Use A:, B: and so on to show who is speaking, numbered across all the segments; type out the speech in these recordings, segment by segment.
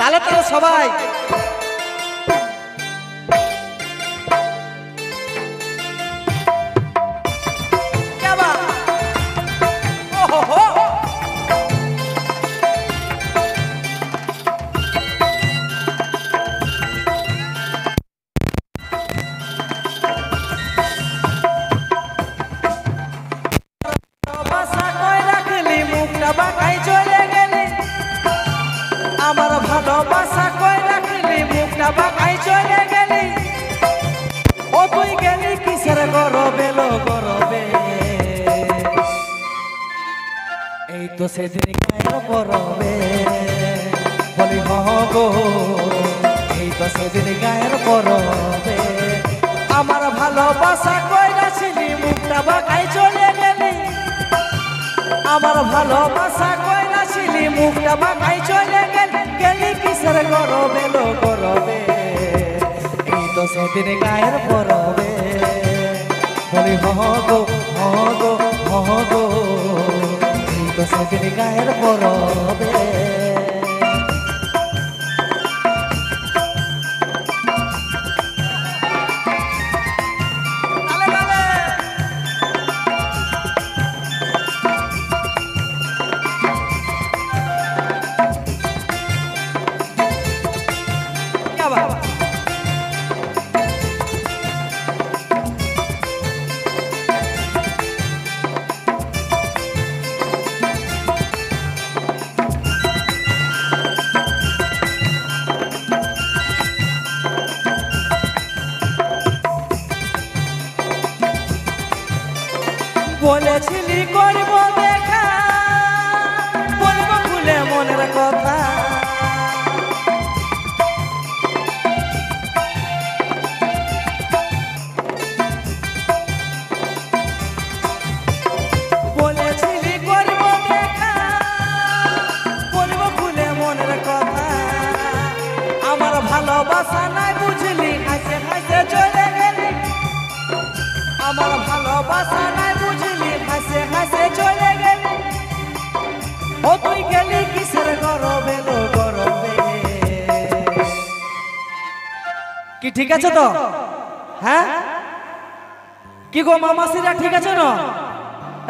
A: তাহলে তো সবাই আমার ভালোবাসা কই রাখলি মুখটা বাঁকাই চলে গেলি ও তুই গেলি কিসের গরবে লো গরবে এই তো সেদিন গায়ের পরবে বলি গো এই তো সেদিন গায়ের পরবে আমার ভালোবাসা কই রাখলি মুখটা বাঁকাই চলে গেলি আমার ভালোবাসা কই রাখলি মুখটা বাঁকাই চলে গেলি গেলি কিসের গরবে লো গরবে এই তো সেদিন গায়ের পরবে বলি গো গো এই তো সেদিন গায়ের পরবে বলেছিলি করব দেখা বলবো খুলে মনের কথা বলেছিলি করব দেখা বলবো খুলে মনের কথা আমার ভালোবাসা নাই বুঝলি হাসে হাসে চলে গেলি আমার ভালোবাসা নাই বুঝলি হাসে হাসে চলে গেলি ও তুই গেলি কিসের গরবে লো গরবে কি ঠিক আছে তো হ্যাঁ কি গো মামাসিরা ঠিক আছে না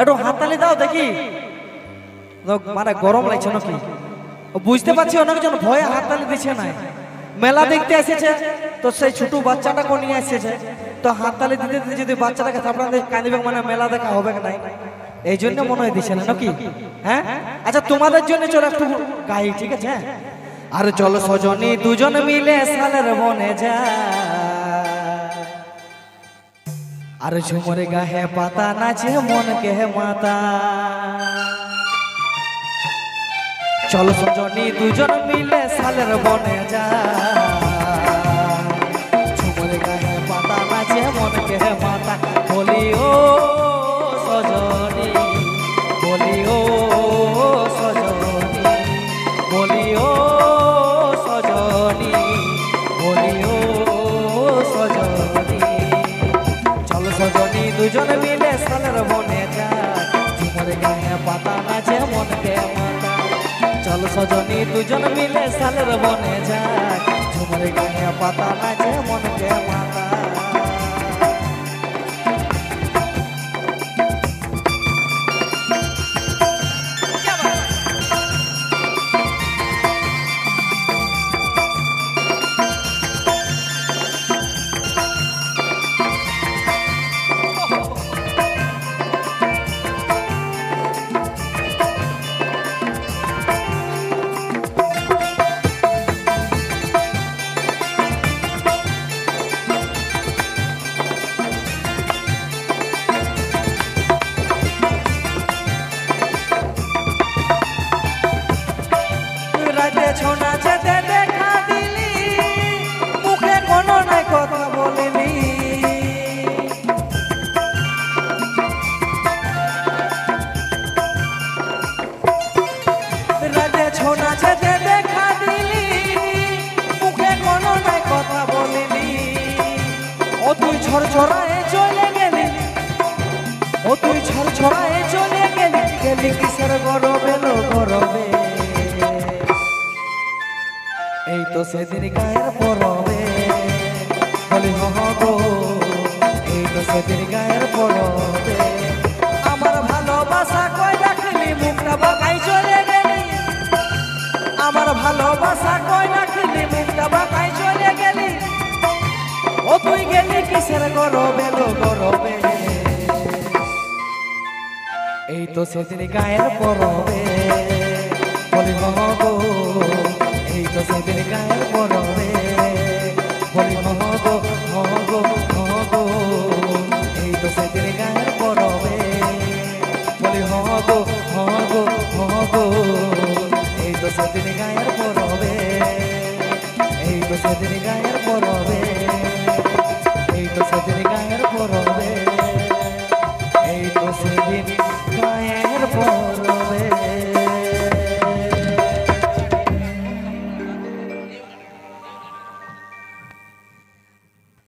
A: একটু হাততালি দাও দেখি মানে গরম লাগছে নাকি বুঝতে পারছি অনেক জন ভয়ে হাততালি দিচ্ছে না মেলা দেখতে এসেছে তো সেই ছোট বাচ্চাটাকে নিয়ে এসেছে তো হাততালি দিতে দিতে যদি বাচ্চাটাকে থাপড়া দিয়ে কাঁদিবে মানে মেলা দেখা হবে না এই জন্য মনে হয় দিচ্ছে না নাকি হ্যাঁ আচ্ছা তোমাদের জন্য চলো একটু গাই ঠিক আছে আর চলো সজনী দুজন মিলে সালের বনে যা আর ঝুমরে গাহে পাতা নাচে মন কে মাতা চলো সজনী দুজন মিলে সালের বনে যা ঝুমরে গাহে পাতা নাচে মন কে মাতা বলি ও সজনী বলি ও সজনী বলি ও সজনী বলি ও সজনী চলো সজনী দুজন মিলে সালের বনে যা ঝুমরে গায়ে পাতা নাচে মন কে মাতা চলো সজনী দুজন মিলে সালের বনে যা ঝুমরে গায়ে পাতা নাচে মন কে মাতা ছোনা যেতে দেখা দিলি মুখে কোনো নাই কথা বলিনি রাতে ছোনা যেতে দেখা দিলি মুখে কোনো নাই কথা বলিনি ও তুই ঝরঝরায় চলে গেলি ও তুই ঝরঝরায় চলে গেলি গেলি কিসের গরবে লো গরবে এই তো সেদিন গায়ের পরবে বলি গো, এই তো সেদিন গায়ের পরবে। আমার ভালোবাসা কই রাখলি মুখটা বাঁকাই চলে গেলি, আমার ভালোবাসা কই রাখলি মুখটা বাঁকাই চলে গেলি। ও তুই গেলি কিসের গরবে লো গরবে, এই তো সেদিন গায়ের পরবে বলি গো, এই তো সেদিন গায়ের পরবে বলি গো গো, এই তো সেদিন গায়ের পরবে বলি গো গো, এই তো সেদিন গায়ের পরবে, এই তো সেদিন গায়ের পরবে, এই তো সেদিন গায়ের পরবে।